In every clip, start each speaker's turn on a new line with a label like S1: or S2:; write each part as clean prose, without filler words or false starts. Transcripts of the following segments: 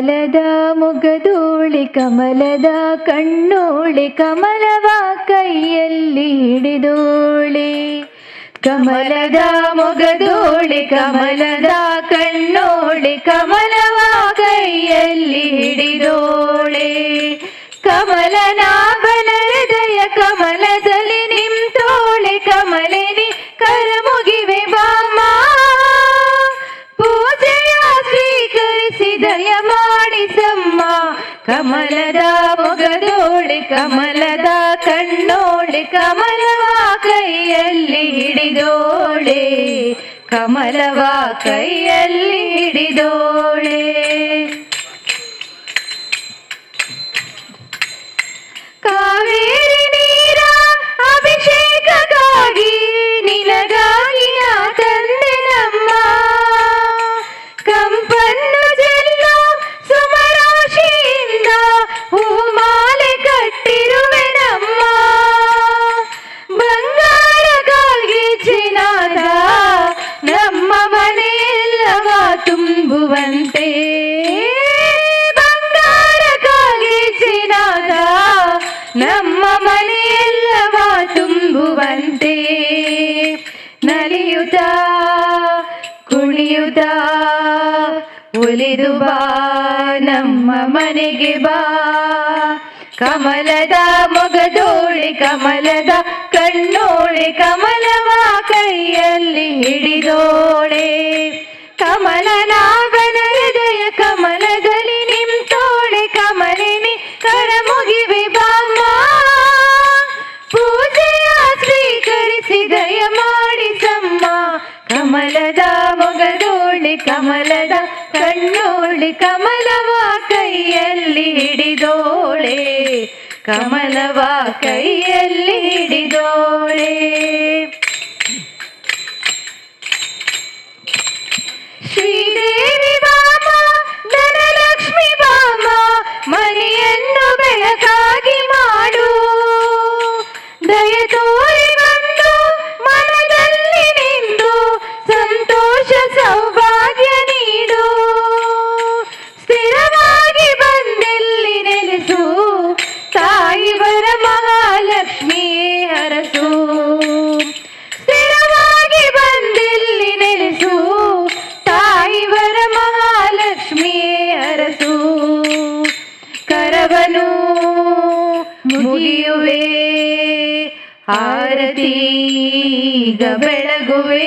S1: ಕಮಲದ ಮೊಗದೋಳೆ ಕಮಲದ ಕಣ್ಣೋಳೆ ಕಮಲವ ಕೈಯಲ್ಲಿ ಹಿಡಿದೋಳೆ. ಕಮಲದ ಮೊಗದೋಳೆ ಕಮಲದ ಕಣ್ಣೋಳೆ ಕಮಲವ ಕೈಯಲ್ಲಿ ಹಿಡಿದೋಳೆ. ಕಮಲನಾಭನ ಹೃದಯ ಕಮಲದಲ್ಲಿ ನಿಂತೋಳೆ. ಕಮಲಿನಿ ಕರ ಮುಗಿವೆ ಬಾಮ್ಮ, ಪೂಜೆಯ ಸ್ವೀಕರಿಸಿ ದಯ ಮಾಡಿಸಮ್ಮ. ಕಮಲದ ಮೊಗದೋಳೆ ಕಮಲದ ಕಣ್ಣೋಳೆ ಕಮಲವ ಕೈಯಲ್ಲಿ ಹಿಡಿದೋಳೆ. ಕಮಲವ ಕೈಯಲ್ಲಿ ಹಿಡಿದೋಳೆ. ಕಾವೇರಿ ನೀರ ಅಭಿಷೇಕಕ್ಕಾಗಿ ನಿನಗಾಗಿ ನಾ ತಂದೆ ನಮ್ಮ. ಕಂಪನ್ನು ಚೆಲ್ಲೋ ಸುಮರಾಶಿಯಿಂದ ಹೂಮಾಲೆ ಕಟ್ಟಿರುವೆ ನಮ್ಮ. ಬಂಗಾರ ಕಾಲ್ಗೆ ಚಿನ್ನದ ನಮ್ಮ ಮನೆಯೆಲ್ಲವ ತುಂಬುವಂತೆ. ಬಂಗಾರ ಕಾಲ್ಗೆ ಚಿನ್ನದ ನಮ್ಮ ಮನೆಯೆಲ್ಲವ ತುಂಬುವಂತೆ. ನಲಿಯುತ್ತ ಕುಣಿಯುತ್ತ ಒಲಿದು ಬಾ ನಮ್ಮ ಮನೆಗೆ ಬಾ. ಕಮಲದ ಮೊಗದೋಳೆ ಕಮಲದ ಕಣ್ಣೋಳೆ ಕಮಲವ ಕೈಯಲ್ಲಿ ಹಿಡಿದೋಳೆ. ಕಮಲನಾಭನ ಹೃದಯ ಕಮಲದಲ್ಲಿ ನಿಂತೋಳೆ. ಕಮಲಿನಿ ಕರ ಮುಗಿವೆ ಬಾಮ್ಮ, ಪೂಜೆಯ ಸ್ವೀಕರಿಸಿ ದಯ ಮಾಡಿಸಮ್ಮ. ಕಮಲದ ಮೊಗದೋಳೆ ಕಮಲದ ಕಣ್ಣೋಳೆ ಕಮಲವ ಕೈಯಲ್ಲಿ ಹಿಡಿದೋಳೆ. ಕಮಲವ ಕೈಯಲ್ಲಿ ಹಿಡಿದೋಳೆ. ಶ್ರೀದೇವಿ ಬಾಮ ಧನಲಕ್ಷ್ಮಿ ಬಾಮ ಮನೆಯನ್ನು ಬೆಳಕಾಗಿ ಮಾಡು. ದಯ ತೋರಿ ಬಂದು ಮನದಲ್ಲಿ ನಿಂದು ಸಂತೋಷ ಸೌಭಾಗ್ಯ ನೀಡು. ಸ್ಥಿರವಾಗಿ ಬಂದಲ್ಲಿ ನೆಲೆಸು ತಾಯಿ ವರ ಮಹಾಲಕ್ಷ್ಮಿಯೇ ಹರಸು. ಸ್ಥಿರವಾಗಿ ಬಂದಲ್ಲಿ ನೆಲೆಸು ತಾಯಿ ವರ ಮಹಾಲಕ್ಷ್ಮಿಯೇ ಹರಸು. ಕರವನು ಮುಗಿಯುವೆ ಆರತೀಗ ಬೆಳಗುವೆ.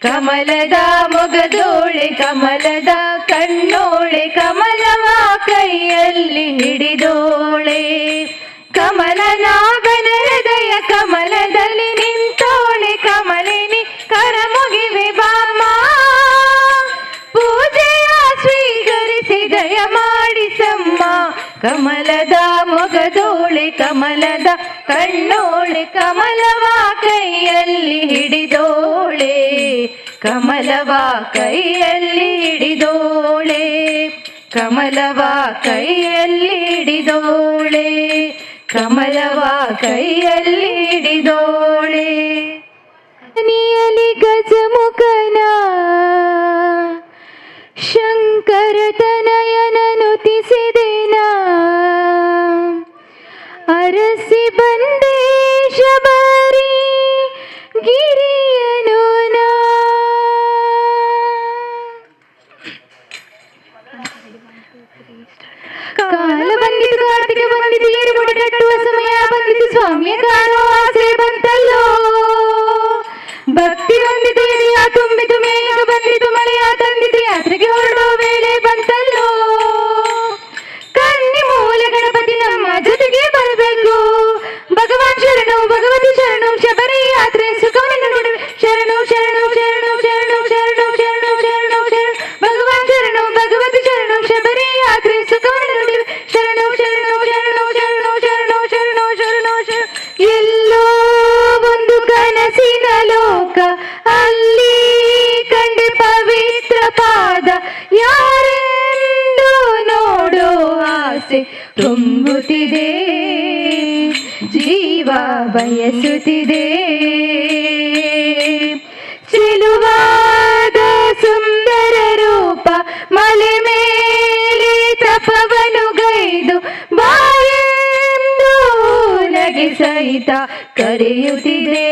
S1: ಕಮಲದ ಮೊಗದೋಳೆ ಕಮಲದ ಕಣ್ಣೋಳೆ ಕಮಲವ ಕೈಯಲ್ಲಿ ಹಿಡಿದೋಳೆ. ಕಮಲನಾಭನ ಹೃದಯ ಕಮಲದಲ್ಲಿ ನಿಂತೋಳೆ. ಕಮಲಿನಿ ಕರ ಮುಗಿವೆ ಬಾಮ್ಮ, ಪೂಜೆಯ ಸ್ವೀಕರಿಸಿ ದಯ ಮಾಡಿಸಮ್ಮ. ಕಮಲದ ಮೊಗದೋಳೆ ಕಮಲದ ಕಣ್ಣೋಳೆ ಕಮಲವ ಕೈಯಲ್ಲಿ ಹಿಡಿದೋಳೆ. ಕಮಲವ ಕೈಯಲ್ಲಿ ಹಿಡಿದೋಳೆ. ಕಮಲವ ಕೈಯಲ್ಲಿ ಹಿಡಿದೋಳೆ. ಕಮಲವ ಕೈಯಲ್ಲಿ ಹಿಡಿದೋಳೆ. ನಿಯಲಿ ಗಜಮುಖನ ಶಂಕರ ತನಯನನುತಿಸಿದೆನ. ಅರಸಿ ಬಂದೆ ಶಬರಿ ಗಿರಿಯನು ನಾ. ಕಾಲ ಬಂದಿತು ಕಾರ್ತಿಕ ಬಂದಿತು ಏರು ಮುಡಿ ಕಟ್ಟುವ ಸಮಯ ಬಂದಿತು. ಸ್ವಾಮಿಯ ಕಾಣುವ ಆಸೆ ಬಂತಲ್ಲೋ. ಭಕ್ತಿ ಬಂದಿತು ಎದೆಯ ತುಂಬಿತು ಮೇಘ ಬಂದಿತು ಮಳೆಯ ತಂದಿತು. ಯಾತ್ರೆಗೆ ಹೊರಡುವ ವೇಳೆ ಬಂತಲ್ಲೋ. ಕನ್ನಿ ಮೂಲ ಗಣಪತಿ ನಮ್ಮ ಜೊತೆಗೆ ಬರಬೇಕು. ಭಗವಾನ್ ಶರಣು ಭಗವತಿ ಶರಣು ಶಬರಿ ಯಾತ್ರೆ ಸುಖವನ್ನು ನೋಡುವೆ. ಶರಣು ಶರಣು ಶರಣು ಶರಣು ಶರಣು ಶರಣು ಶರಣು ಶರಣು ಭಗವಾನ್ ಶರಣು ಭಗವತಿ ಶರಣು ಶಬರಿ ಯಾತ್ರೆ ಸುಖವನ್ನು ನೋಡುವೆ. ಶರಣು ಶರಣು ಶರಣು ಶರಣು ಶರಣು ಶರಣು ಶರಣು ಶರಣು. ಎಲ್ಲೋ ಒಂದು ಕನಸಿನ ಲೋಕ ಅಲ್ಲಿ ಕಂಡೆ ಪವಿತ್ರ ಪಾದ. ಯಾರೆಂದು ನೋಡೋ ಆಸೆ ತುಂಬುತ್ತಿದೆ, ಜೀವ ಬಯಸುತ್ತಿದೆ. ಚೆಲುವಾದ ಸುಂದರ ರೂಪ ಮಲೆ ಮೇಲೆ ಜಪವನು ಗೈದು ಬಾಯೆಂದು ನಗೆ ಸಹಿತ ಕರೆಯುತ್ತಿದೆ,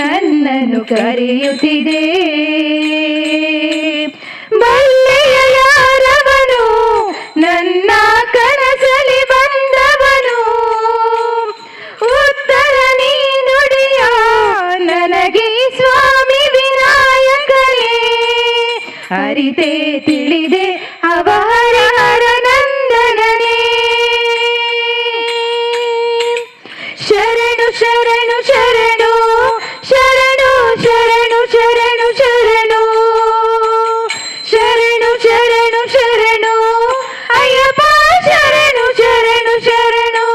S1: ನನ್ನನ್ನು ಕರೆಯುತ್ತಿದೆ. ಬಲ್ಲೆಯ ಯಾರವನು ನನ್ನ ಕನಸಲಿ ಬಂದವನು, ಉತ್ತರ ನೀನುಡಿಯ ನನಗೆ ಸ್ವಾಮಿ ವಿನಾಯಕನೇ. ಅರಿತೆ ತಿಳಿದೆ ಅವಹರ ನಂದನನೇ. ಶರಣು ಶರಣು ಶರಣು ಶರಣು ಶರಣು ಶರಣು ಶರಣು ಶರಣು ಶರಣು ಶರಣು ಅಯ್ಯಪ್ಪ ಶರಣು ಶರಣು ಶರಣು.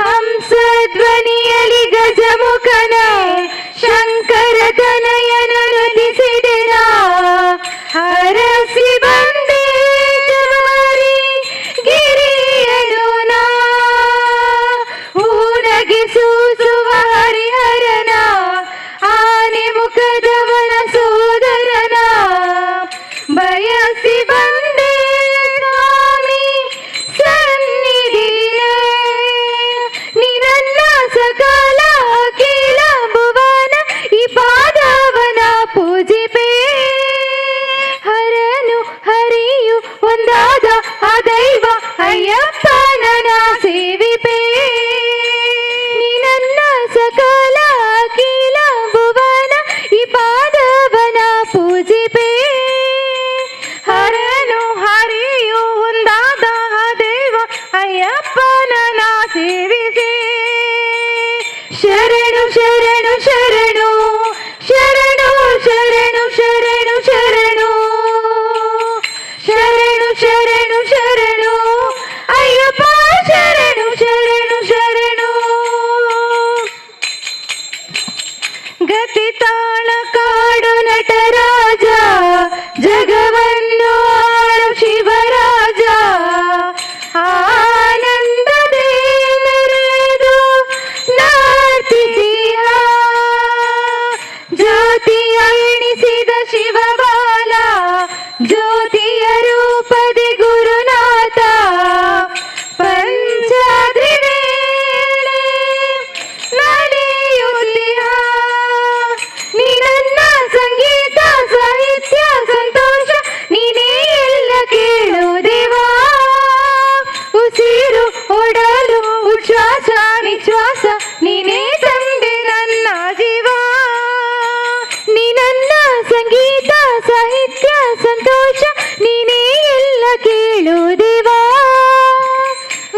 S1: ಹಂಸಧ್ವನಿಯಲಿ ಗಜಮುಖನ ಶಂಕರ ತನಯನ ನುಡಿಸಿದೆನ, ಹರಸಿ ಬಂದೆ ಶಬರಿ ಗಿರಿಯನು ನಾ. ಊನಗೆ ಸೂಸುವ ಹರಿಹರನ ಆನೆ ಮುಖದವನ ಸೋದರನ, ಬಯಸಿ ಬಂದೆ ಸ್ವಾಮಿ ಸನ್ನಿಧಿಯ. ನಿನ್ನ ಸಕಲ ಅಖಿಲ ಭುವನ ಈ ಪಾದವನ ಪೂಜಿಪೆ. ಹರನು ಹರಿಯು ಒಂದಾದ ಆ ದೈವ ಅಯ್ಯಪ್ಪನ ಸೇವಿಪೆ. ನಿನ್ನ ಸಕಲ ಅಖಿಲ ಭುವನ ಈ ಪಾದವನ ಪೂಜಿಪೆ. ಹರನು ಹರಿಯು ಒಂದಾದ ಆ ದೈವ ಅಯ್ಯಪ್ಪನ ಸೇವಿಸೆ. ಶರಣು ಶರಣು ಶರಣು ಶರಣು ಶರಣು ಶರಣು ಶರಣು ಶರಣು ಶರಣು ಶರಣು ಅಯ್ಯಪ್ಪ ಶರಣು ಶರಣು ಶರಣು. ಗತಿ ತಾಳ ಕಾಡು ನಟರಾಜ, ಜಗವನ್ನು ಆಳು ಶಿವರಾಜ. ಆನಂದದೇ ಮೆರೆದು ನಾರ್ತಿಸಿಹ, ಜ್ಯೋತಿಯ ಎಣಿಸಿದ ಶಿವಬಾಲ, ಜ್ಯೋತಿಯ ರೂಪದಿ ಗುರುನಾಥ. ಪಂಚಾದ್ರಿ ವೇಳೆ ನಡೆಯುತ್ತಿಹ, ನಿನ್ನ ಸಂಗೀತ ಸಾಹಿತ್ಯ ಸಂತೋಷ ನೀನೇ ಎಲ್ಲ ಕೇಳು ದೇವಾ. ಉಸಿರು ಓಡಲು ಉಚ್ಛ್ವಾಸ ನಿಶ್ವಾಸ ನೀನೇ ತಂದೆ ನನ್ನ ಜೀವ. ನಿನ್ನ ಸಂಗೀತ ಸಾಹಿತ್ಯ ಸಂತೋಷ ನೀನೇ ಎಲ್ಲ ಕೇಳು ದೇವಾ.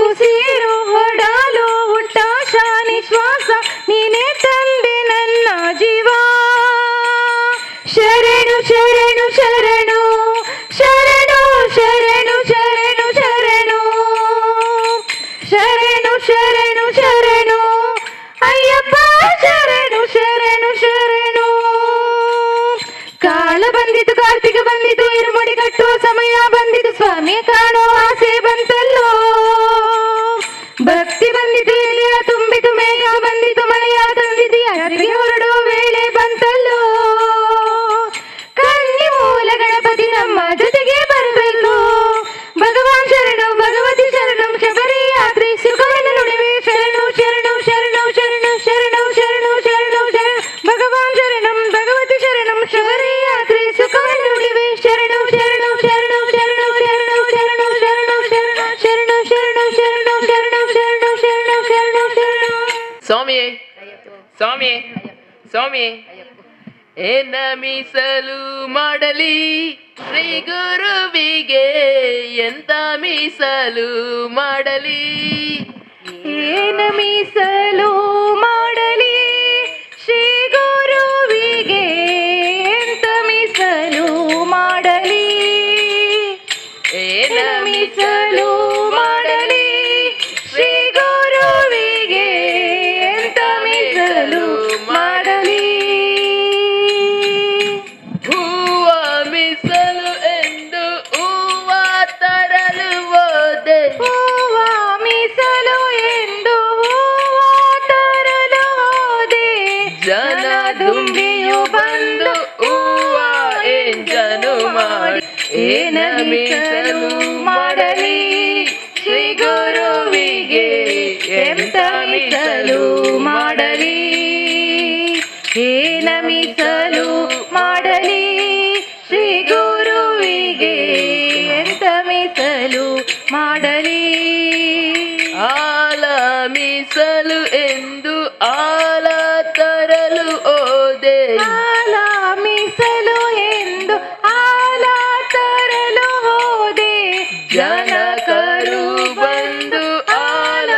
S1: ಉಸಿರು ಓಡಲು ಉಚ್ಛ್ವಾಸ ನಿಶ್ವಾಸ ನೀನೇ ತಂದೆ ನನ್ನ ಜೀವ. ಶರಣು ಶರಣು ಶರಣು ಶರಣು ಶರಣು ಶರಣು ಶರಣು ಶರಣು ಶರಣು ಶರಣು ಅಯ್ಯಪ್ಪ ಶರಣು ಶರಣು ಶರಣು. ಕಾಲ ಬಂದಿತು, ಕಾರ್ತಿಕ ಬಂದಿತು, ಇರುಮುಡಿ ಕಟ್ಟುವ ಸಮಯ ಬಂದಿತು, ಸ್ವಾಮಿ ಕಾಣೋ ಆಸೆ ಬಂತಲ್ಲೋ. ಭಕ್ತಿ ಬಂದಿತು, ಎಲೆಯ ತುಂಬಿತು, ಮೇಘ ಬಂದಿತು, ಮಳೆಯ ತಂದಿತು, ಯಾತ್ರೆಗೆ ಹೊರಡುವ ವೇಳೆ ಬಂತಲ್ಲೋ. ಕನ್ನಿ ಮೂಲ ಗಣಪತಿ ನಮ್ಮ ಜೊತೆಗೆ ಬರಬೇಕು. ಭಗವಾನ್ ಶರಣು ಭಗವತಿ ಶರಣು ಶಬರಿ ಯಾತ್ರೆ ಸುಖವನ್ನು ನುಡಿವೆ. ಶರಣು ಶರಣು ಶರಣು ಶರಣು ಶರಣು ಶರಣು ಶರಣು ಶರಣು ಭಗವಾನ್ ಶರಣಂ ಭಗವತಿ ಶರಣಂ ಶಬರಿ ಯಾತ್ರೆ ಸುಖವನ್ನು ನುಡಿವೆ. ಶರಣು ಶರಣು ಶರಣು ಶರಣು ಶರಣು ಶರಣು ಶರಣು ಶರಣು ಶರಣು ಶರಣು ಶರಣು ಶರಣು ಶರಣು ಶರಣು ಶರಣು ಶರಣು.
S2: ಸ್ವಾಮಿಯೇ ಸ್ವಾಮಿಯೇ ಸ್ವಾಮಿಯೇ, ಏನ ಮೀಸಲು ಮಾಡಲಿ ಶ್ರೀ ಗುರುವಿಗೆ, ಎಂತ ಮೀಸಲು ಮಾಡಲಿ.
S1: ಏನ ಮೀಸಲು ಮಾಡಲಿ ಶ್ರೀ ಗುರುವಿಗೆ, ಎಂತ ಮೀಸಲು ಮಾಡಲಿ.
S2: ಏನ
S1: ಮೀಸಲು ಮಾಡಲಿ ಶ್ರೀ ಗುರುವಿಗೆ, ಎಂತ ಮೀಸಲು ಮಾಡಲಿ.
S2: ಹೂವ ಮೀಸಲು ಎಂದು ಹೂವ ತರಲು ಹೋದೆ.
S1: ಹೂವ ಮೀಸಲು ಎಂದು ಹೂವ ತರಲು ಹೋದೆ.
S2: ಜನ ದುಂಬಿಯು ಬಂದು ಹೂವ ಮೀಸಲು ಮಾಡಲಿ ಶ್ರೀ ಗುರುವಿಗೆ ಎಂತ ಮೀಸಲು ಮಾಡಲಿ
S1: ಏನ ಮೀಸಲು ಮಾಡಲಿ ಶ್ರೀ ಗುರುವಿಗೆ ಎಂತ ಮೀಸಲು ಮಾಡಲಿ
S2: ಆಲ ಮೀಸಲು ಎಂದು ಆಲ ತರಲು ಹೋದೆ
S1: ಆಲ ಮೀಸಲು ಎಂದು ಆಲ ತರಲು ಹೋದೆ
S2: ಜನಕರು ಬಂದು ಆಲ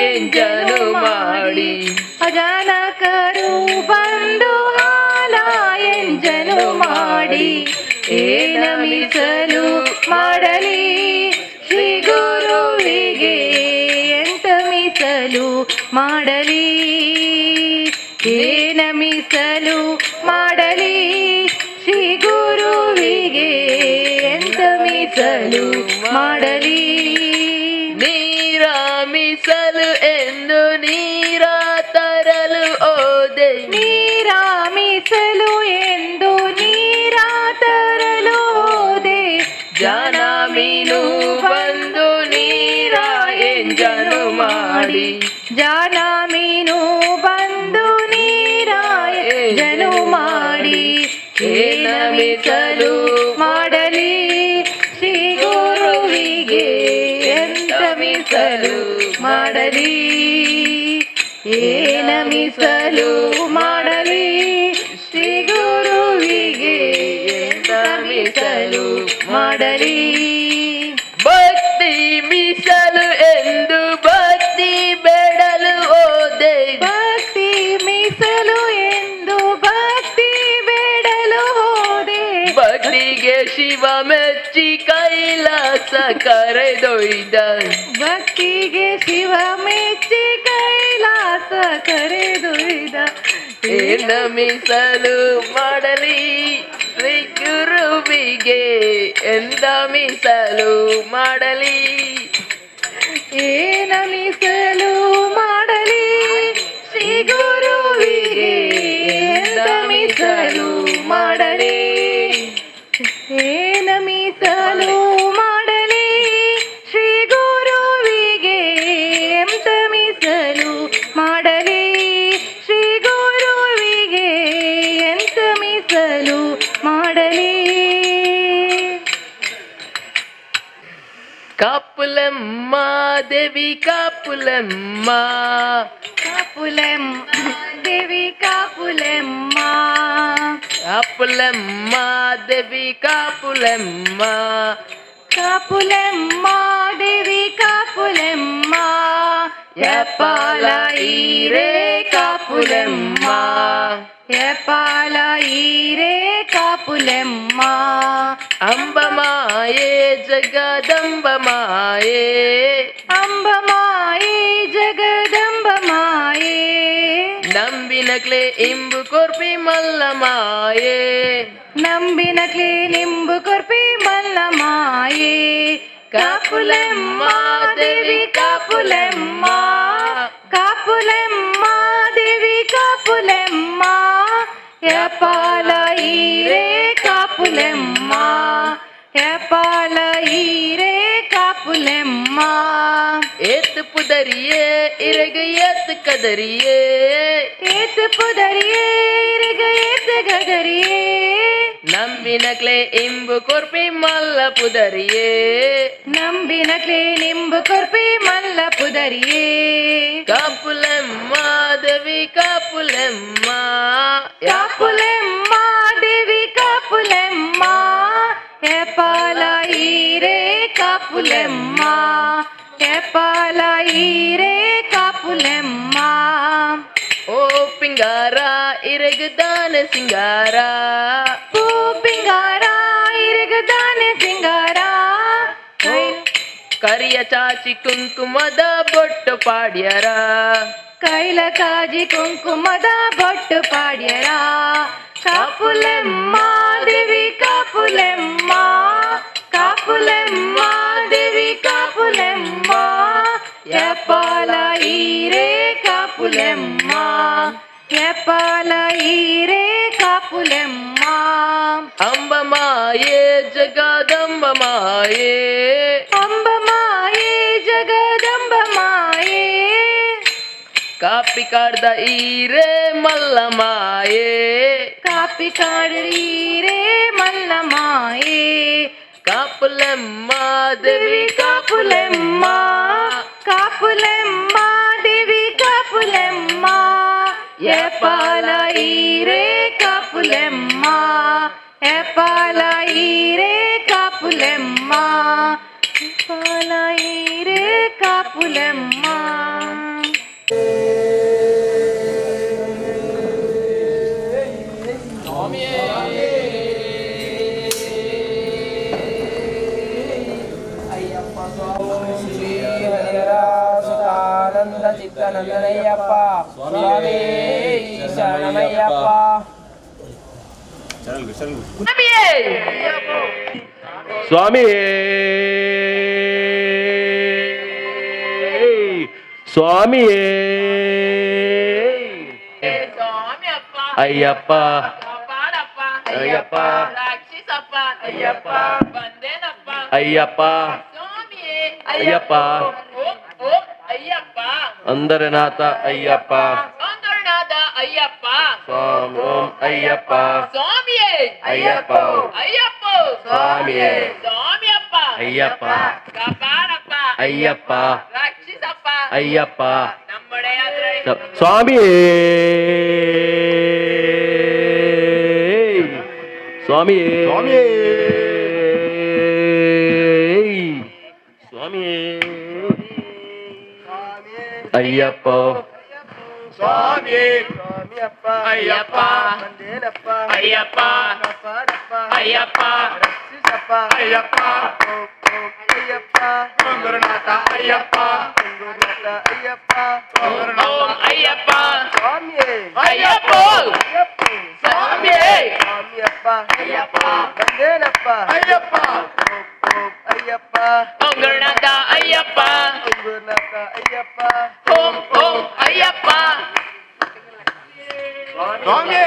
S2: ಎಂಜಲು ಮಾಡಿ
S1: ಅಜಾನಕರು ಬಂದು ಆಲ ಎಂಜಲು ಮಾಡಿ ಏನ ಮೀಸಲು ಮಾಡಲಿ ಶ್ರೀ ಗುರುವಿಗೆ ಎಂತ ಮೀಸಲು ಮಾಡಲಿ ಏನ ಮೀಸಲು ಮಾಡಲಿ ಶ್ರೀ ಗುರುವಿಗೆ ಎಂತ ಮೀಸಲು ಮಾಡಲಿ
S2: ನೀರ ಮೀಸಲು ಎಂದು ನೀರ ತರಲು ಹೋದೆ
S1: ನೀರ ಮೀಸಲು ಎಂದು ನೀರ ತರಲು ಹೋದೆ
S2: ಜನ ಮೀನು ಬಂದು ನೀರ ಎಂಜಲು ಮಾಡಿ
S1: ಜಾನ ಮೀನು ಬಂದು ನೀರ ಎಂಜಲು ಮಾಡಿ ಏನ ಮೀಸಲು ಮಾಡಲಿ ಶ್ರೀ ಗುರುವಿಗೆ ಎಂತ ಮೀಸಲು ಮಾಡಲಿ ಏನ ಮೀಸಲು ಮಾಡಲಿ ಶ್ರೀ ಗುರುವಿಗೆ ಎಂತ ಮೀಸಲು ಮಾಡಲಿ
S2: ಭಕ್ತಿ ಮೀಸಲು ಎಂದು ಭಕ್ತಿ ಬೇಡಲು ಹೋದೆ
S1: ಭಕ್ತಿ ಮೀಸಲು ಎಂದು ಭಕ್ತಿ ಬೇಡಲು ಹೋದೆ
S2: ಭಕ್ತಿಗೆ ಶಿವ ಮೆಚ್ಚಿ ಕೈಲಾಸ ಕರೆದೊಯ್ದ
S1: ಭಕ್ತಿಗೆ ಶಿವ ಮೆಚ್ಚಿ ಕೈಲಾಸ ಕರೆದೊಯ್ದ
S2: ಏನ ಮೀಸಲು ಮಾಡಲಿ ಶ್ರೀ ಗುರುವಿಗೆ ಎಂದ ಮೀಸಲು ಮಾಡಲಿ
S1: ಏನ ಮೀಸಲು ಮಾಡಲಿ ಶ್ರೀ ಗುರುವಿಗೆ ಎಂತ ಮೀಸಲು ಮಾಡಲಿ ಏನ ಮೀಸಲು ಮಾಡಲಿ ಶ್ರೀ ಗುರುವಿಗೆ ಎಂತ ಮೀಸಲು ಮಾಡಲಿ ಶ್ರೀ ಗುರುವಿಗೆ ಎಂತ ಮೀಸಲು ಮಾಡಲಿ
S2: ಕಾಪುಲಮ್ಮ ದೇವಿ ಕಾಪುಲಮ್ಮ
S1: ಕಾಪುಲೆಮ್ಮ ದೇವಿ ಕಾಪುಲೆಮ್ಮ
S2: ಕಾಪುಲಮ್ಮ ದೇವಿ ಕಾಪುಲಮ್ಮ
S1: ಕಾಪುಲೆಮ್ಮ ದೇವಿ ಕಾಪುಲೆಮ್ಮ
S2: ಯಪಾಲ ಈರೆ ಕಾಪುಲಮ್ಮ
S1: ಯಪಾಲ ಈರೆ ಕಾಪುಲೆಮ್ಮ
S2: ಅಂಬಮಾಯೇ ಜಗದಂಬಮಾಯೇ
S1: ಅಂಬಮಾಯೇ ಜಗದಂಬಮಾಯೇ
S2: ನಂಬಿನಕ್ಲೆ ಇಂಬು ಕೊರ್ಪಿ ಮಲ್ಲಮಾಯೇ
S1: ನಂಬಿನಕ್ಲೆ ನಿಂಬು ಕೊರ್ಪಿ ಮಲ್ಲಮಾಯೇ ಕಾಪುಲೆಮ್ಮ ದೇವಿ ಕಾಪುಲೆಮ್ಮ ಕಾಪುಲೆಮ್ಮ ದೇವಿ ಕಾಪುಲೆಮ್ಮ ಯಪಾಲ ಈರೆ ಕಾಪುಲೆಮ್ಮ ಯಪಾಲ ಈರೆ ಕಾಪುಲೆಮ್ಮ
S2: ಏತ್ ಪುದರಿಯೇ ಇರಗ ಏತ್ ಕದರಿಯೇ
S1: ಏತ್ ಪುದರಿಯೇ ಇರಗ ಏತ್ ಗದರಿಯೇ
S2: ನಂಬಿನಕ್ಲೆ ಇಂಬು ಕೊರ್ಪಿ ಮಲ್ಲ ಪುದರಿಯೇ
S1: ನಂಬಿನಕ್ಲೆ ನಿಂಬು ಕೊರ್ಪಿ ಮಲ್ಲ ಪುದರಿಯೇ
S2: ಕಾಪುಲೆಮ್ಮ ದೇವಿ ಕಾಪುಲೆಮ್ಮ
S1: ಕಾಪುಲೆಮ್ಮ ದೇವಿ ಕಾಪುಲೆಮ್ಮ ಯಪಾಲ ಈರೆ ಕಾಪುಲೆಮ್ಮ ಯಪಾಲ ಈರೆ ಕಾಪುಲೆಮ್ಮ
S2: ಓ ಪಿಂಗಾರ ಇರಗದಾನ ಸಿಂಗಾರ
S1: ಪೂ ಪಿಂಗಾರ ಇರಗದಾನೆ ಸಿಂಗಾರ
S2: ಕರಿಯ ಚಾಚಿ ಕುಂಕುಮದ ಬೊಟ್ಟು ಪಾಡ್ಯರ
S1: ಕೈಲ ಕಾಜಿ ಕುಂಕುಮದ ಬೊಟ್ಟು ಪಾಡ್ಯರ ಕಾಪುಲೆಮ್ಮ ದೇವಿ ಕಾಪುಲೆಮ್ಮ ಕಾಪುಲೆಮ್ಮ ದೇವಿ ಕಾಪುಲೆಮ್ಮ ಯಪಾಲ ಈರೆ ಕಾಪುಲೆಮ್ಮ ಯಪಾಲ ಈರೆ ಕಾಪುಲೆಮ್ಮ
S2: ಅಂಬಮಾಯೇ ಮಾಯೆ ಜಗದಂಬ ಮಾಯೆ
S1: ಅಂಬ ಮಾಯೆ ಜಗದಂಬ ಮಾಯೆ
S2: ಕಾಪಿ ಕಾಡ್ದ ಈರೆ ಮಲ್ಲ ಮಾಯೆ
S1: ಕಾಪಿ ಕಾಡೀರೆ ಮಲ್ಲ ಮಾಯೆ
S2: ಕಾಪುಲೆಮ್ಮ ದೇವಿ
S1: ಕಾಪುಲೆಮ್ಮ ಕಾಪುಲೆಮ್ಮ ದೇವಿ ಕಾಪುಲೆಮ್ಮ ಎಪಾಲ ಈರೆ ಕಾಪುಲೆಮ್ಮ ಎಪಾಲ ಈರೆ ಕಾಪುಲೆಮ್ಮ ಎಪಾಲ ಈರೆ ಕಾಪುಲೆಮ್ಮ
S3: ಆನಂದ ಚಿತ್ತನಂದನಯ್ಯಪ್ಪ ಸ್ವಾಮಿ ಶರಣಮಯ್ಯಪ್ಪ
S4: ಸ್ವಾಮಿ ಸ್ವಾಮಿಯೇ ಅಯ್ಯಪ್ಪ ಅಯ್ಯಪ್ಪ ಅಯ್ಯಪ್ಪ ಅಯ್ಯಪ್ಪ ಅಯ್ಯಪ್ಪ ಅಂದರನಾಥ ಅಯ್ಯಪ್ಪ
S2: ಅಯ್ಯಪ್ಪ
S4: ಸ್ವಾಮಿ ಓಂ ಅಯ್ಯಪ್ಪ
S2: ಸ್ವಾಮಿಯೇ
S4: ಅಯ್ಯಪ್ಪ
S2: ಅಯ್ಯಪ್ಪ
S4: ಸ್ವಾಮಿಯೇ
S2: ಸ್ವಾಮಿಯಪ್ಪ
S4: ಅಯ್ಯಪ್ಪ
S2: ಕಾಪಾಡಪ್ಪ
S4: ಅಯ್ಯಪ್ಪ
S2: ರಕ್ಷಿಸಪ್ಪ
S4: ಅಯ್ಯಪ್ಪ
S2: ನಮ್ಮಡೆ ಆದ್ರೆ
S4: ಸ್ವಾಮಿಯೇ ಸ್ವಾಮಿಯೇ ಸ್ವಾಮಿಯೇ ಅಯ್ಯಪ್ಪ
S3: ಸ್ವಾಮಿ ಸ್ವಾಮಿಯಪ್ಪ
S2: ಅಯ್ಯಪ್ಪ
S3: ಬಂದೇನಪ್ಪ
S2: ಅಯ್ಯಪ್ಪ
S3: ಕಾಪಾಡಪ್ಪ
S2: ಅಯ್ಯಪ್ಪ
S3: ರಕ್ಷಿಸಪ್ಪ
S2: ಅಯ್ಯಪ್ಪ
S3: ಅಯ್ಯಪ್ಪ
S2: ಗುರುನಾಥ ಅಯ್ಯಪ್ಪ
S3: ಗುರುನಾಥ ಅಯ್ಯಪ್ಪ
S2: ಓಂ ಅಯ್ಯಪ್ಪ
S3: ಸ್ವಾಮಿಯೇ
S2: ಅಯ್ಯಪ್ಪ
S3: ಅಯ್ಯಪ್ಪ
S2: ಸ್ವಾಮಿಯೇ
S3: ಸ್ವಾಮಿಯಪ್ಪ
S2: ಅಯ್ಯಪ್ಪ
S3: ಬಂದೇನಪ್ಪ
S2: ಅಯ್ಯಪ್ಪ
S3: ಅಯ್ಯಪ್ಪ
S2: ಓಂ ಗುರುನಾಥ ಅಯ್ಯಪ್ಪ
S3: ಗುರುನಾಥ ಅಯ್ಯಪ್ಪ
S2: ಓಂ ಓಂ ಅಯ್ಯಪ್ಪ
S3: ಸ್ವಾಮಿಯೇ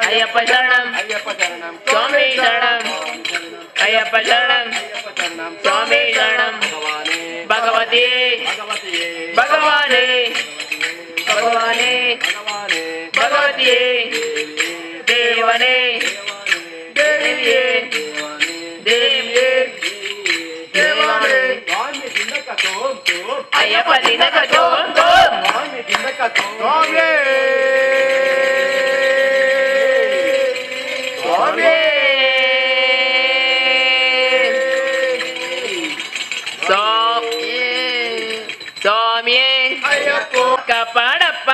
S2: అయ్యప్ప శరణం స్వామి శరణం అయ్యప్ప శరణం స్వామి శరణం భగవతి భగవానే భగవానే భగవతి దేవనే దేవియే దేవియే దేవనే అయ్యప్ప దినక తోం తోం స్వామియే కాపాడప్ప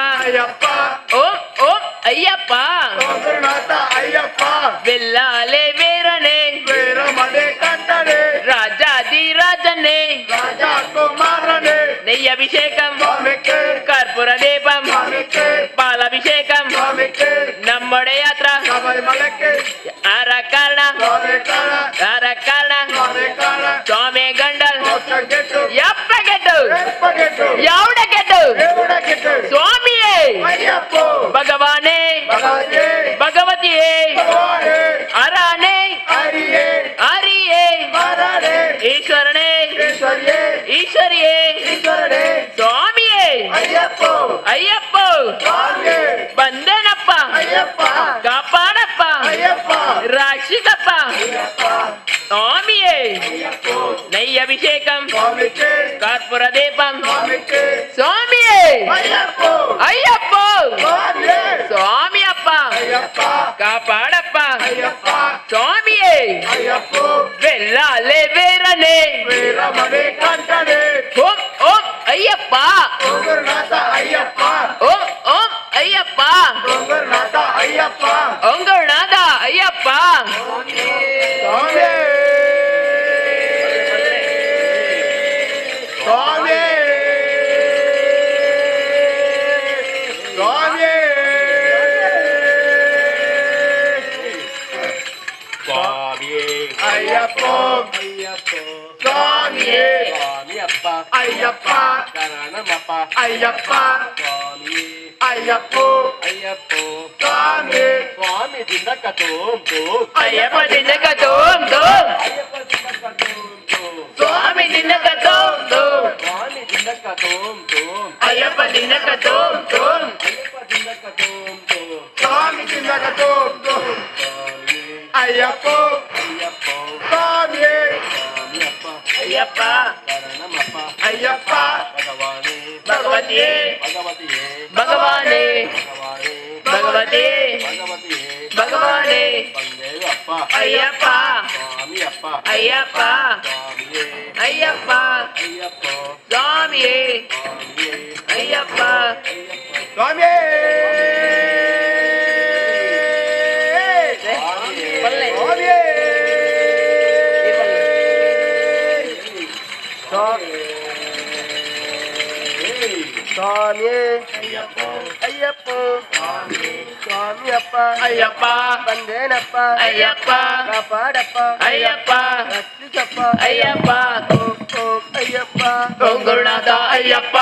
S2: ఓం ఓం అయ్యప్ప వెళ్ళాలే వీరనే రాజాది రాజనే నెయ్యి అభిషేకం కర్పూర దీపం పాలాభిషేకం నమ్మడే యాత్ర అరకరణ స్వామి గండల్ ఎప్పగెట్టు ఎవడగెట్టు స్వామియే భగవానే భగవతియే అరానే హరియే ఈశ్వరనే ఈశ్వరియే స్వామియే అయ్యప్ప ಬಂದನಪ್ಪ ಕಾಪಾಡಪ್ಪ ರಕ್ಷಿಸಪ್ಪ ಸ್ವಾಮಿಯೇ ನೈಯ ಅಭಿಷೇಕಂ ಕರ್ಪೂರ ದೀಪಂ ಸ್ವಾಮಿಯೇ ಅಯ್ಯಪ್ಪ ಸ್ವಾಮಿಯಪ್ಪ ಕಾಪಾಡಪ್ಪ ಸ್ವಾಮಿಯೇ వెళ్ళాలే వీరనే ఓం ఓం అయ్యప్ప ఓం ఓం అయ్యప్ప ఒంగునాథ అయ్యప్ప
S3: ಅಯ್ಯಪ್ಪ
S4: ಶರಣಮಪ್ಪ
S3: ಅಯ್ಯಪ್ಪ
S4: ಸ್ವಾಮಿ
S3: ಅಯ್ಯಪ್ಪೋ
S4: ಅಯ್ಯಪ್ಪ
S3: ಸ್ವಾಮಿ
S4: ಸ್ವಾಮಿ ದಿನಕ ತೋಂ ತೋಂ
S2: ಅಯ್ಯಪ್ಪ ದಿನಕ ತೋಂ ತೋಂ
S4: ಅಯ್ಯಪ್ಪ ದಿನಕ ತೋಂ ತೋಂ
S2: ಸ್ವಾಮಿ ದಿನಕ ತೋಂ ತೋಂ
S4: ಸ್ವಾಮಿ ದಿನಕ ತೋಂ ತೋಂ
S2: ಅಯ್ಯಪ್ಪ ದಿನಕ ತೋಂ ತೋಂ
S4: ಅಯ್ಯಪ್ಪ ದಿನಕ ತೋಂ ತೋಂ
S3: ಸ್ವಾಮಿ ಚಿನ್ನಕ ತೋಂದು ಅಯ್ಯಪ್ಪೋ
S4: ಅಯ್ಯಪ್ಪ
S3: ಸ್ವಾಮಿ
S4: ಸ್ವಾಮಿಯಪ್ಪ
S2: ಅಯ್ಯಪ್ಪ
S4: ಶರಣಮಪ್ಪ
S3: ಅಯ್ಯಪ್ಪ
S4: ಭಗವಾನೇ
S2: ಭಗವತಿಯೇ
S4: ಭಗವತಿಯೇ
S2: ಭಗವಾನೇ
S4: ಭಗವಾನೇ
S2: ಭಗವತಿ
S4: ಭಗವತಿಯೇ
S2: ಭಗವಾನೇ
S4: ಬಂದೇವಪ್ಪ
S2: ಅಯ್ಯಪ್ಪ
S4: ಸ್ವಾಮಿಯಪ್ಪ
S2: ಅಯ್ಯಪ್ಪ
S4: ಸ್ವಾಮಿಯೇ
S2: ಅಯ್ಯಪ್ಪ
S4: ಅಯ್ಯಪ್ಪ
S2: ಸ್ವಾಮಿಯೇ
S4: ಸ್ವಾಮಿಯೇ
S2: ಅಯ್ಯಪ್ಪ
S3: ಸ್ವಾಮಿ
S2: ಬಲ್ಲೆ.
S3: ಸ್ವಾಮಿ ಸ್ವಾಮಿ ಅಯ್ಯಪ್ಪ ಸ್ವಾಮಿಯಪ್ಪ
S2: ಅಯ್ಯಪ್ಪ
S3: ಬಂದೇನಪ್ಪ
S2: ಅಯ್ಯಪ್ಪ
S3: ಕಾಪಾಡಪ್ಪ
S2: ಅಯ್ಯಪ್ಪ
S3: ರಕ್ಷಿಸಪ್ಪ
S2: ಅಯ್ಯಪ್ಪ
S3: ಓಂ ಓಂ ಅಯ್ಯಪ್ಪ
S2: ಓಂ ಗುರುನಾಥ ಅಯ್ಯಪ್ಪ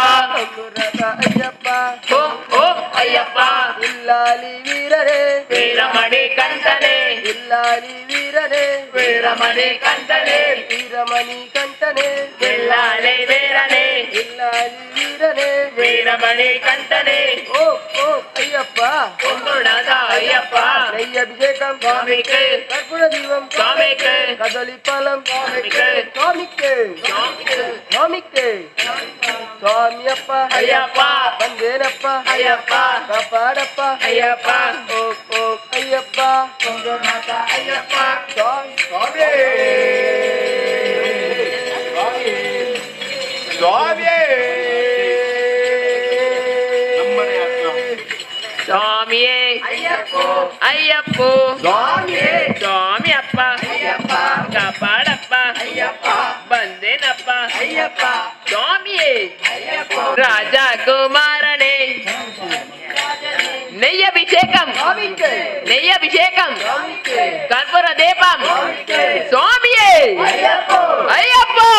S3: ಗುರುನಾಥ ಅಯ್ಯಪ್ಪ
S2: ಓಂ ಓಂ ಅಯ್ಯಪ್ಪ
S3: ಇಲ್ಲಾಲಿ ವೀರರೇ
S2: ವೀರಮಣಿ ಕಂಠನೆ
S3: ಇಲ್ಲಾಲಿ ವೀರರೇ
S2: ವೀರಮಣಿ ಕಂಠನೆ
S3: ವೀರಮಣಿ ಕಂಠನೆ
S2: ಬಿಲ್ಲಾಲೆ ವೀರನೆ
S3: ಇಲ್ಲಾಲಿ ವೀರನೇ
S2: ವೀರಮಣಿ ಕಂಠನೆ
S3: ಓ ಓ ಅಯ್ಯಪ್ಪ
S2: ಓಂ ಗುರುನಾಥ ಅಯ್ಯಪ್ಪ
S3: நெய்யபிஷேகம்
S2: சுவாமிக்கு
S3: கற்பூர தீபம்
S2: சுவாமிக்கு
S3: கதலி பழம்
S2: சுவாமிக்கு
S3: சுவாமிக்கு
S2: சுவாமிக்கு
S3: சுவாமிக்கு சுவாமியப்பா
S2: ஐயப்பா
S3: வந்தேனப்பா
S2: ஐயப்பா
S3: காப்பாடப்பா
S2: ஐயப்பா
S3: ஓ ஓ ஐயப்பா
S2: ஐயப்பா
S3: சுவாமி சுவாமி
S2: சுவாமியே ஐயப்போ
S3: சுவாமியே
S2: சுவாமி அப்பா காப்பாடப்பா ಬಂದೇನಪ್ಪ சுவாமியே ராஜா குமாரனே நெய்யபிஷேகம் நெய்யபிஷேகம் கற்பூர தீபம் சுவாமியே ஐயப்போ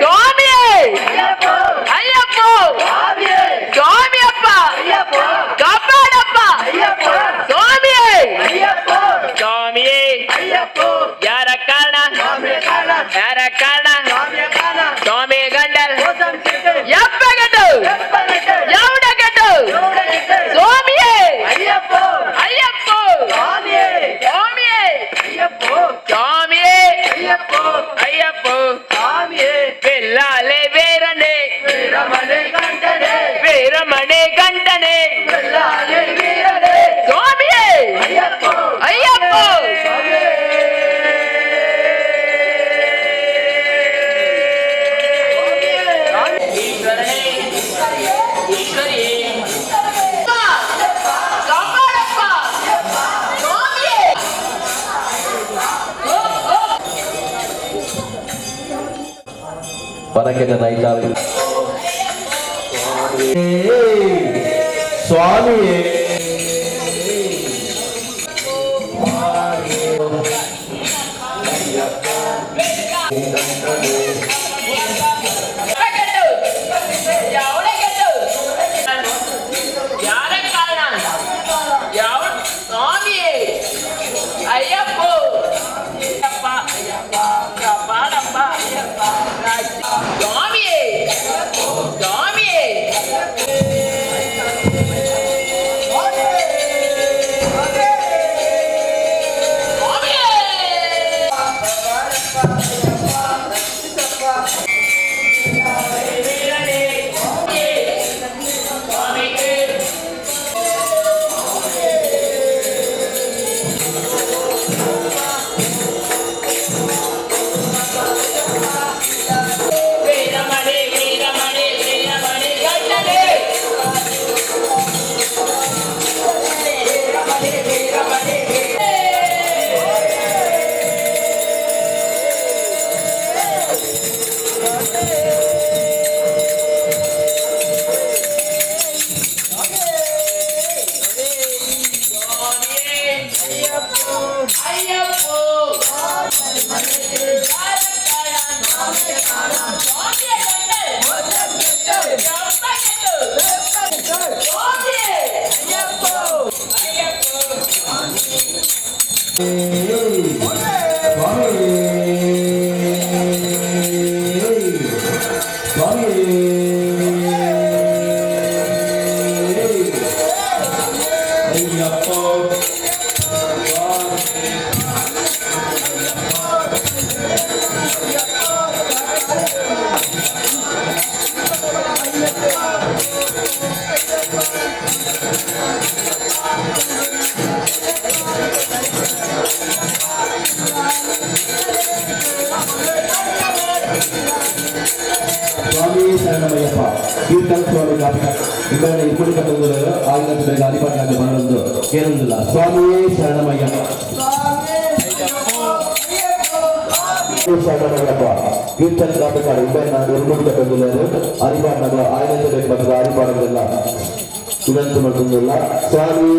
S2: சுவாமியே ஐயப்போ சுவாமி அப்பா காப்பாடப்பா சுவாமியே சுவாமியே யார காரண யார காரண சுவாமி கண்டல் எப்ப கட்டு எவட கட்டு சுவாமியே ஐயப்போ சுவாமியே சுவாமியே ஐயப்போ பில்லாலே வீரனே வீரமணி கண்டனே சுவாமியே ஐயப்போ ஈஸ்வரனே ஈஸ்வரியே காப்பாடப்பா சுவாமியே
S4: ಪರಕೆನ ನೈತಾಳಿ ಸ್ವಾಮಿಯೇ
S2: ஐயப்போ காப்பாடப்பா சுவாமியே சுவாமியே வீரமணி வீரமணி வீரமணி கண்டனே வீரமணி வீரமணி ஐயப்போ சுவாமியே கண்டல்
S5: स्वामी शरणमय्यप्प कीर्तन स्वामी ಜ್ಞಾಪಕ ಇಬ್ಬರನ್ನ ಇಬ್ಬರು ಕಟ್ಟುವುದರ ಆಗಿನ ಗಾದಿಪಾಠ ಬಂದು ಕೇಳುವುದಿಲ್ಲ ಸ್ವಾಮಿಯೇ ಶರಣಮಯ್ಯಪ್ಪ ಶರಣಮಯ್ಯಪ್ಪ ಕೀರ್ತನ ಜ್ಞಾಪಕ ಇಬ್ಬರನ್ನ ಇಬ್ಬರು ಕಟ್ಟುವುದರ ಹರಿಪಾಠ ಆಗಿನ ಹರಿಪಾಠಗಳೆಲ್ಲ ಇದಂತೂ ಮಾಡುವುದಿಲ್ಲ ಸ್ವಾಮಿ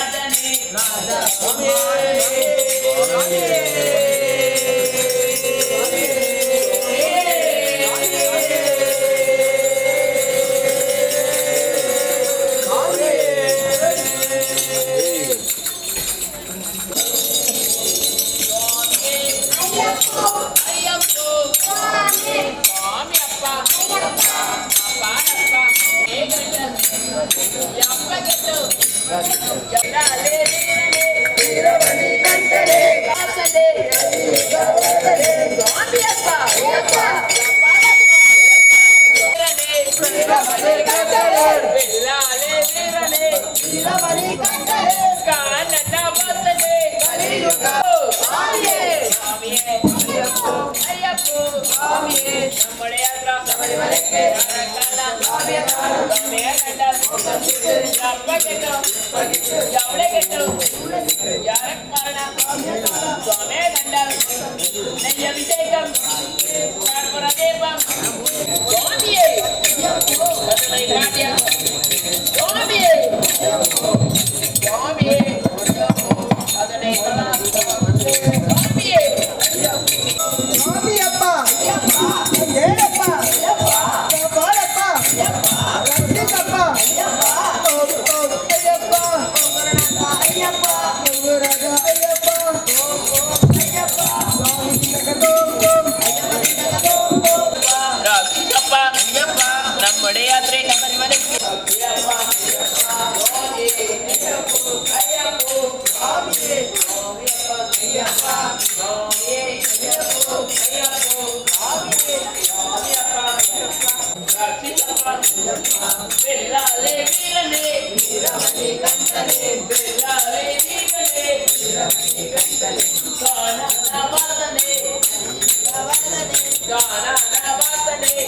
S2: राजा நம்முடைய யாத்திரை சபரிமலைக்கு வெள்ளாலே வீரனே வீரமணி கண்டனே வெள்ளாலே வீரனே வீரமணி கண்டனே காணான வாசனே காணான வாசனே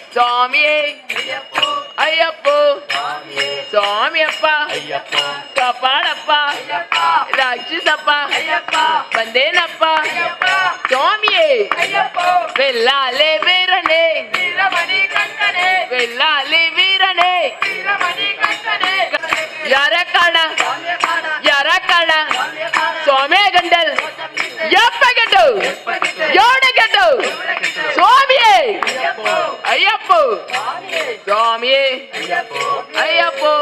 S2: சுவாமியே ஐயப்போ சுவாமியப்பா காப்பாடப்பா ராட்சசப்பா வந்தேனப்பா சுவாமியே வெள்ளாலே வீரனே வெள்ளாலே வீரனே யாரக்கான சுவாமியே கண்டல் எப்ப கெட்டு யோட கெட்டு சுவாமியே ஐயப்போ சுவாமியே ஐயப்போ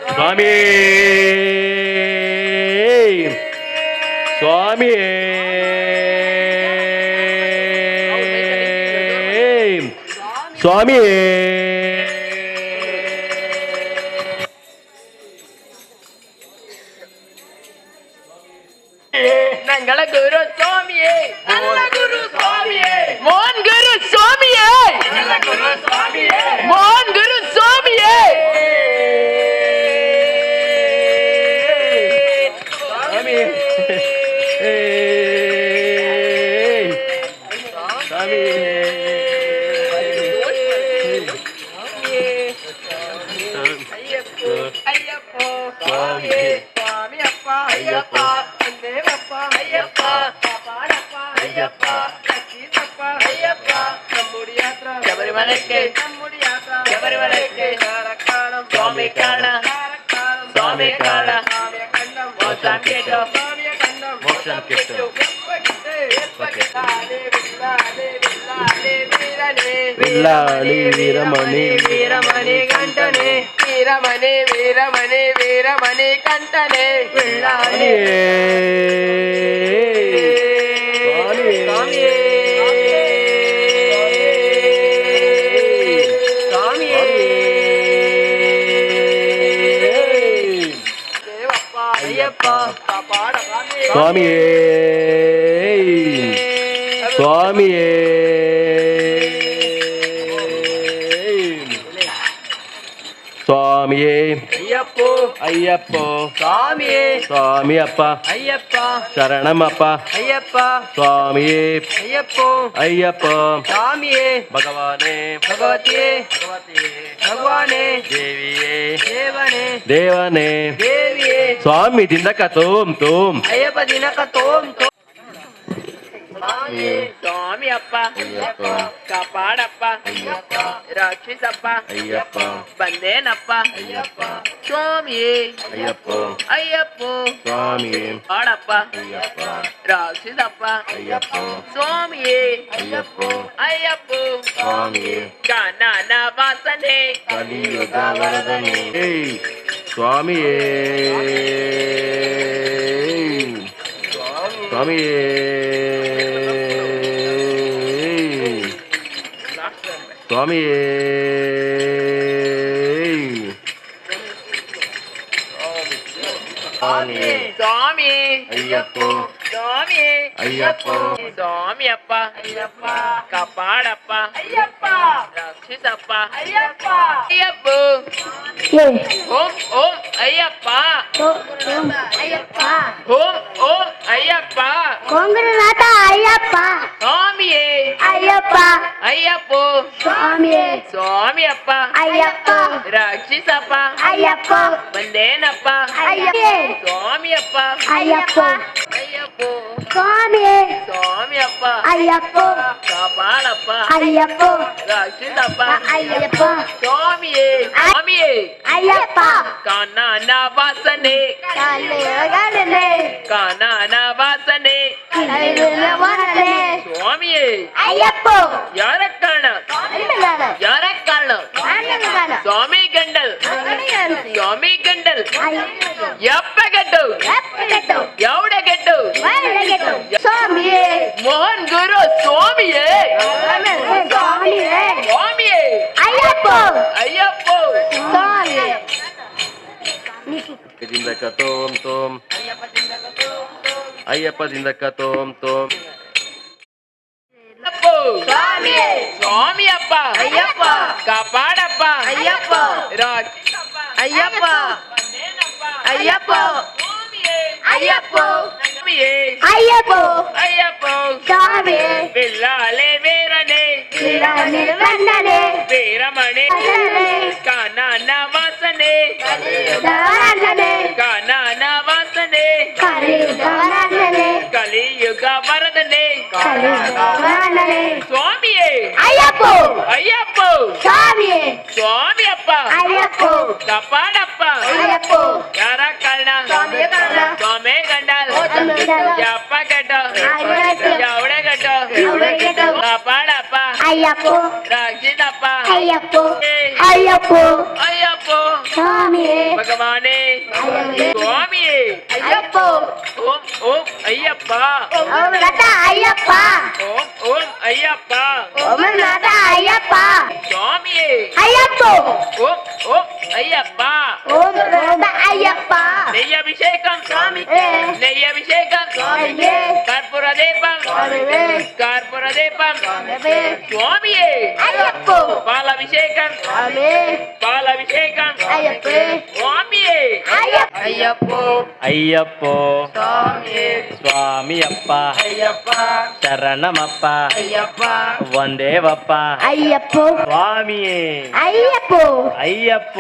S4: சுவாமியே சுவாமியே சுவாமியே
S2: நங்கள குரு சுவாமியே நல்ல குரு சுவாமியே மோன் குரு சுவாமியே நல்ல குரு சுவாமியே மோன் குரு சுவாமியே
S4: சுவாமியே
S2: ஐயப்போ சுவாமியப்பா ஐயப்பா தேவப்பா ஐயப்பா பாடப்பா ஐயப்பா லட்சுமிப்பா ஐயப்பா நம்முடைய யாத்ரா சபரிமலைக்கு சபரிமலைக்கு காரணம் சுவாமி காண சுவாமி காண மோட்சம் கேட்டோ
S4: மோட்சம் கேட்டோ வில்லாளி வீரமணி
S2: வீரமணி கண்டனே வீரமணி கண்டனே வில்லாளி
S4: சுவாமியே சுவாமியே சுவாமியே ಅಯ್ಯಪ್ಪ
S3: சுவாமியே
S4: ಸ್ವಾಮಿ ಅಪ್ಪ
S3: ஐயப்பா
S4: ಶರಣಮಪ್ಪ
S3: ஐயப்பா
S4: ಸ್ವಾಮಿಯೇ
S3: ஐயப்போ
S4: ಅಯ್ಯಪ್ಪ
S3: சாமியே
S4: ಭಗವಾನೇ
S3: பகவதியே பகவானே
S4: ದೇವಿಯೇ
S3: தேவனே
S4: ದೇವನೇ
S3: தேவியே
S4: ಸ್ವಾಮಿ ದಿಂದಕ ತೋಮ್ ತೋಮ್
S3: ஐயப்ப தினக்க தோம் தோம்
S2: ಸ್ವಾಮಿ ಅಪ್ಪ
S4: ಅಯ್ಯಪ್ಪ
S2: ಕಾಪಾಡಪ್ಪ ರಕ್ಷಿಸಪ್ಪ
S4: ಅಯ್ಯಪ್ಪ
S2: ಬಂದೇನಪ್ಪ
S4: ಅಯ್ಯಪ್ಪ
S2: ಸ್ವಾಮಿಯೇ
S4: ಅಯ್ಯಪ್ಪ
S2: ಅಯ್ಯಪ್ಪ
S4: ಸ್ವಾಮಿಯೇ
S2: ಕಾಡಪ್ಪ
S4: ಅಯ್ಯಪ್ಪ
S2: ರಕ್ಷಿಸಪ್ಪ
S4: ಅಯ್ಯಪ್ಪ
S2: ಸ್ವಾಮಿಯೇ
S4: ಅಯ್ಯಪ್ಪ
S2: ಅಯ್ಯಪ್ಪ
S4: ಸ್ವಾಮಿಯೇ
S2: ಜ್ಞಾನ ವಾಸನೆ
S4: ಕಲಿಯುಗ ವರದನೆ ಸ್ವಾಮಿಯೇ ಸ್ವಾಮಿಯೇ ಸ್ವಾಮಿಯೇ
S2: ಸ್ವಾಮಿಯೇ
S4: ಅಯ್ಯಪ್ಪ
S2: ಸ್ವಾಮಿಯೇ
S4: ಅಯ್ಯಪ್ಪ
S2: ಸ್ವಾಮಿ ಅಪ್ಪ
S3: ஐயப்பா
S2: ಕಾಪಾಡಪ್ಪ
S3: ஐயப்பா
S2: ರಕ್ಷಿಸಪ್ಪ
S3: ஐயப்பா
S2: ಅಯ್ಯಪ್ಪ ಓಂ ಓಂ ಅಯ್ಯಪ್ಪ
S1: ஐயப்பா
S2: ಓಂ ಓಂ ಅಯ್ಯಪ್ಪ
S1: கோங்குருநாத ஐயப்பா
S2: ಸ್ವಾಮಿಯೇ
S1: ஐயப்பா
S2: ಅಯ್ಯಪ್ಪ
S1: சுவாமியே
S2: ಸ್ವಾಮಿ ಅಪ್ಪ
S1: ஐயப்பா
S2: ರಕ್ಷಿಸಪ್ಪ
S1: ஐயப்பா
S2: ಬಂದೇನಪ್ಪ
S1: ஐயப்பே
S2: ಸ್ವಾಮಿ ಅಪ್ಪ
S1: ஐயப்பா
S2: ಅಯ್ಯಪ್ಪ
S1: சுவாமியே
S2: ಸ್ವಾಮಿ ಅಪ್ಪ
S1: ஐயப்போ
S2: ಕಾಪಾಡಪ್ಪ
S1: ஐயப்போ
S2: ರಕ್ಷಿಸಪ್ಪ
S1: ஐயப்பா
S2: ಸ್ವಾಮಿಯೇ ಸ್ವಾಮಿಯೇ
S1: ஐயப்பா
S2: ಕಾನನ ವಾಸನೆ
S1: கல்லே
S2: ಕಾನನ ವಾಸನೆ
S1: வரலே
S2: ಸ್ವಾಮಿಯೇ
S1: ஐயப்போ
S2: ಯಾರ ಕಾರಣ ಯಾರ ಕಾರಣ ಸ್ವಾಮಿ ಗಂಡಲ್ ಸ್ವಾಮಿ ಗಂಡಲ್ ಯಪ್ಪ ಗಡ್ಡು ಎವಡ ಗಡ್ಡು
S1: சுவாமியே
S2: ಮೋಹನ್ ಗುರು ಸ್ವಾಮಿಯೇ
S1: சுவாமியே
S2: ಸ್ವಾಮಿಯೇ
S1: ஐயப்போ
S2: ಅಯ್ಯಪ್ಪ
S1: சுவாமியே
S4: ದಿಂದಕ ತೋಮ್ ತೋಮ್ ಅಯ್ಯಪ್ಪ ದಿಂದಕ ತೋಮ್ ತೋಮ್
S2: ಅಯ್ಯಪ್ಪ
S1: சுவாமியே
S2: ಸ್ವಾಮಿ ಅಪ್ಪ
S3: ಅಯ್ಯಪ್ಪ
S2: ಕಾಪಾಡಪ್ಪ
S3: ಅಯ್ಯಪ್ಪ
S2: ರಕ್ಷಿಸಪ್ಪ
S3: ಅಯ್ಯಪ್ಪ
S2: ಬಂದೇನಪ್ಪ
S3: ಅಯ್ಯಪ್ಪ
S2: ಸ್ವಾಮಿಯೇ
S3: ಅಯ್ಯಪ್ಪ
S2: ಸ್ವಾಮಿಯೇ
S1: ஐயப்போ
S2: ಅಯ್ಯಪ್ಪ
S1: சுவாமியே
S2: ಬಿಲ್ಲಾಲೆ ವೀರನೆ
S1: வந்தனே
S2: ವೀರಮಣಿ ಕಾನನ ವಾಸನೆ
S1: வரந்தனே
S2: ಕಾನನ ವಾಸನೆ
S1: வரந்தனே
S2: ಕಲಿಯುಗ ವರದನೆ
S1: வரந்தனே
S2: ಸ್ವಾಮಿಯೇ
S1: ஐயப்போ
S2: ಅಯ್ಯಪ್ಪ
S1: சுவாமியே
S2: ಸ್ವಾಮಿ ಅಪ್ಪ
S1: ஐயப்போ
S2: ಕಾಪಾಡಪ್ಪ
S1: ஐயப்போ
S2: ಯಾರ ಕಾರಣ
S1: ಸ್ವಾಮಿಯ ಕಾರಣ.
S2: ಸ್ವಾಮಿ ಗಂಡಲ್ ಯಪ್ಪ ಗಡ್ಡ ಎವಡೆ ಗಡ್ಡ
S1: ಎವಡೆ ಗಡ್ಡ.
S2: ಕಾಪಾಡಪ್ಪ
S1: ஐயப்போ
S2: ರಕ್ಷಿಸಪ್ಪ
S1: ஐயப்போ ஐயப்போ
S2: ಅಯ್ಯಪ್ಪ
S1: சுவாமியே
S2: ಭಗವಾನೇ
S1: ಅಯ್ಯಪ್ಪೇ.
S2: ಸ್ವಾಮಿಯೇ
S1: ஐயப்போ
S2: ಓಂ ಓಂ ಅಯ್ಯಪ್ಪ
S1: ஓம் நாதா ஐயப்பா
S2: ಓಂ ಓಂ ಅಯ್ಯಪ್ಪ
S1: ஓம் நாதா ஐயப்பா
S2: ಸ್ವಾಮಿಯೇ
S1: ஐயப்போ
S2: ಓಂ ಓಂ ಅಯ್ಯಪ್ಪ
S1: ஓம் நாதா ஐயப்பா
S2: నెయ్యభిషేకం
S1: சுவாமியே
S2: నెయ్యభిషేకం
S1: சுவாமியே
S2: కర్పూర దీపం
S1: சுவாமியே
S2: కర్పూర దీపం
S1: சுவாமியே
S2: స్వామియే
S1: ஐயப்போ
S2: పాలాభిషేకం
S1: சுவாமியே
S2: పాలాభిషేకం
S1: ஐயப்பே
S2: స్వామియే
S1: ஐயப்பா
S3: ಅಯ್ಯಪ್ಪ
S4: ಅಯ್ಯಪ್ಪ
S3: ಸ್ವಾಮಿಯೇ
S4: ಸ್ವಾಮಿಯಪ್ಪ
S3: ಅಯ್ಯಪ್ಪ
S4: ಶರಣಮಪ್ಪ
S3: ಅಯ್ಯಪ್ಪ
S4: ವಂದೇವಪ್ಪ
S1: ஐயப்போ
S4: ಸ್ವಾಮಿಯೇ
S1: ஐயப்போ
S4: ಅಯ್ಯಪ್ಪ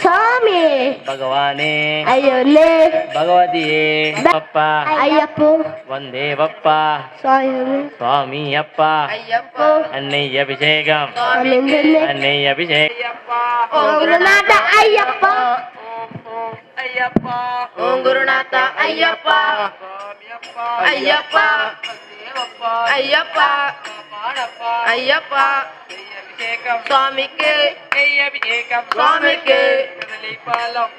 S1: சுவாமி
S4: ಭಗವಾನೇ
S1: ஐயோலே
S4: ಭಗವತಿಯೇ ಅಪ್ಪ
S1: ஐயப்போ
S4: ವಂದೇವಪ್ಪ
S1: சுவாமி
S4: ಸ್ವಾಮಿಯಪ್ಪ
S3: ಅಯ್ಯಪ್ಪ
S4: ಅನ್ನಯ್ಯ ಅಭಿಷೇಕಂ
S1: அமிர்தமே
S4: ಅನ್ನಯ್ಯ ಅಭಿಷೇಕ
S1: ஓம் குருநாத ஐயப்பா
S3: ಅಯ್ಯಪ್ಪ ಓಂ ಗುರುನಾಥ ಅಯ್ಯಪ್ಪ ಅಯ್ಯಪ್ಪ ಅಯ್ಯಪ್ಪ ಅಯ್ಯಪ್ಪ ಸ್ವಾಮಿಗೆ ಸ್ವಾಮಿಗೆ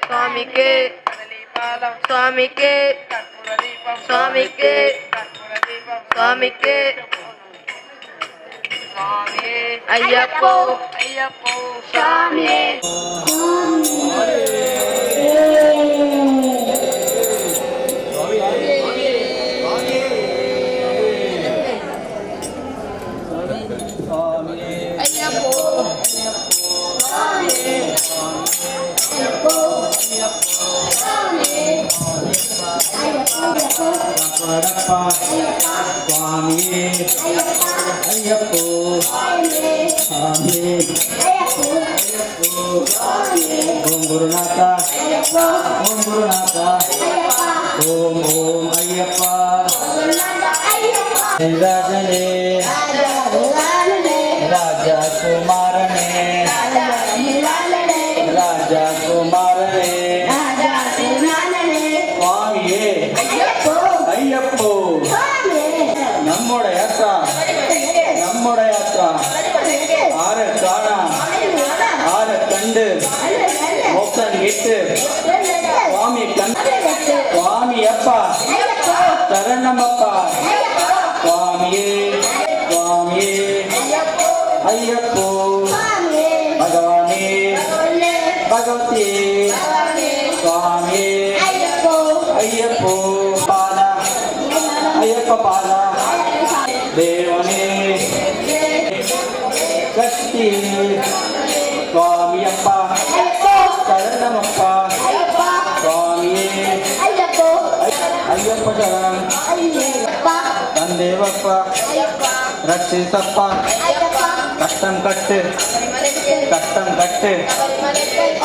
S3: ಸ್ವಾಮಿಗೆ ಸ್ವಾಮಿಗೆ ಸ್ವಾಮಿಗೆ ಸ್ವಾಮಿಗೆ ಅಯ್ಯಪ್ಪ
S1: சுவாமியே
S6: ಕಾಪಾಡಪ್ಪ ಸ್ವಾಮಿಯೇ ಅಯ್ಯಪ್ಪೋ ಸ್ವಾಮಿ ಓಂ ಗುರುನಾಥ ಓಂ ಗುರುನಾಥ ಓಂ ಓಂ ಅಯ್ಯಪ್ಪ ರಾಜನೇ ರಾಜಕುಮಾರನೇ ರಾಜಕುಮಾರನೇ ಸ್ವಾಮಿಯೇ ಅಯ್ಯಪ್ಪೋ நம்முடைய யாத்திரா ஆற காண ஆற கண்டு மோக்ஷம் கேட்டு சுவாமி கண்டு சுவாமி அப்பா சரணமப்பா சுவாமியே சுவாமியே ஐயப்போ பகவானே பகவதியே சுவாமியே ஐயப்போ பால ஐயப்ப பால தேவனே கட்டி சுவாமி அப்பா சரணமப்பா சுவாமியே ஐயப்ப சரணம் தந்தேவப்ப ரட்சிசப்பா கஷ்டம் கட்டு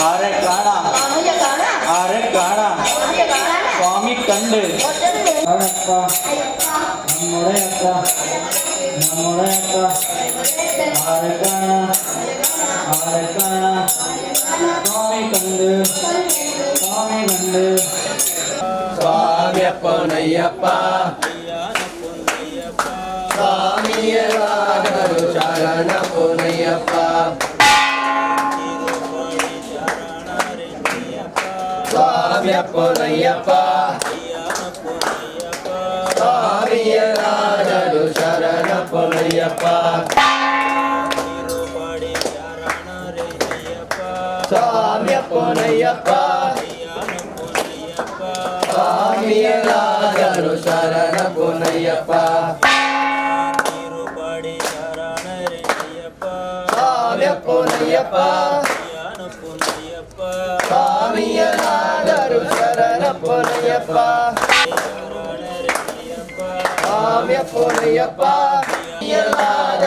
S6: ஆரை காணா சுவாமி கண்டு அப்பா நம்முடைய அப்பா ஆரை காணா சுவாமி கண்டு
S2: சுவாமி அப்பனையப்பா சுவாமியராகரு சரண பொன்னையப்பா சுவாமி அப்பனையப்பா சுவாமியராகரு சரண பொன்னையப்பா சுவாமி அப்பனையப்பா சுவாமியராகரு சரண பொன்னையப்பா பொன்னையப்பா சுவாமியராகரு சரண பொன்னையப்பா சுவாமி பொன்னையப்பா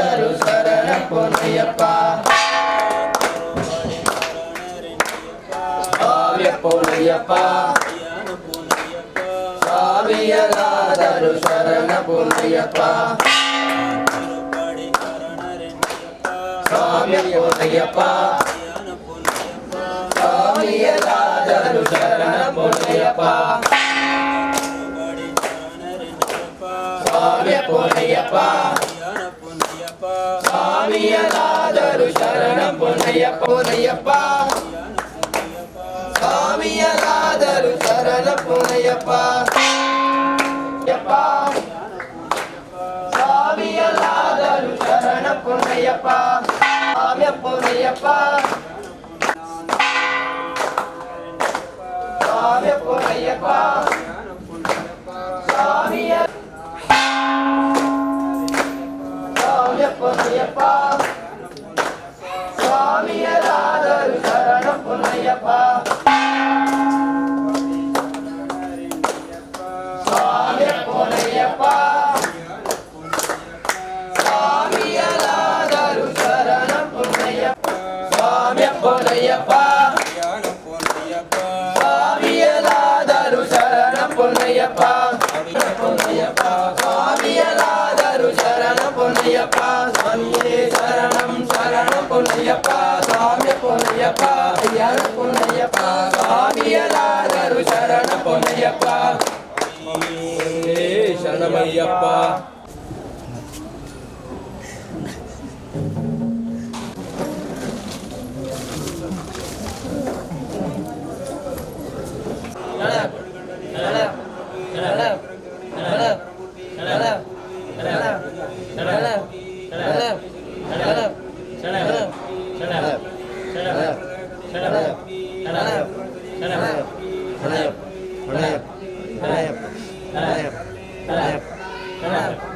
S2: சுவாமியராகரு சரண பொன்னையப்பா சுவாமி பொன்னையப்பா சுவாமியராகரு சரண பொன்னையப்பா சுவாமி பொன்னையப்பா சுவாமியராகரு சரண பொன்னையப்பா சுவாமி பொன்னையப்பா சுவாமியராகரு சரண பொன்னையப்பா சுவாமியராகரு சரண பொன்னையப்பா சுவாமியராகரு சரண பொன்னையப்பா சுவாமி பொன்னையப்பா சுவாமி பொன்னையப்பா சுவாமி பொன்னையப்பா சுவாமியராகரு சரண பொன்னையப்பா சுவாமி பொன்னையப்பா சுவாமியராகரு சரண பொன்னையப்பா சுவாமி பொன்னையப்பா சுவாமியராகரு சரண பொன்னையப்பா சுவாமியராகரு சரண பொன்னையப்பா சுவாமியே சரணம் சரணம் பொன்னையப்பா சுவாமி பொன்னையப்பா ஐயன பொன்னையப்பா சுவாமியராகரு சரண பொன்னையப்பா சரணமையப்பா
S6: Shut up.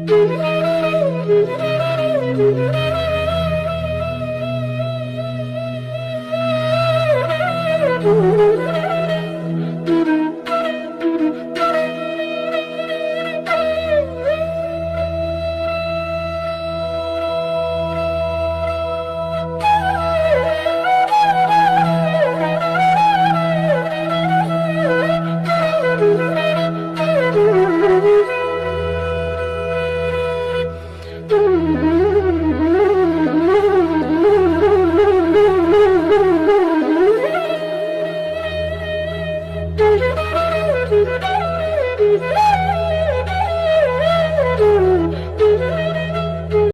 S1: Thank you.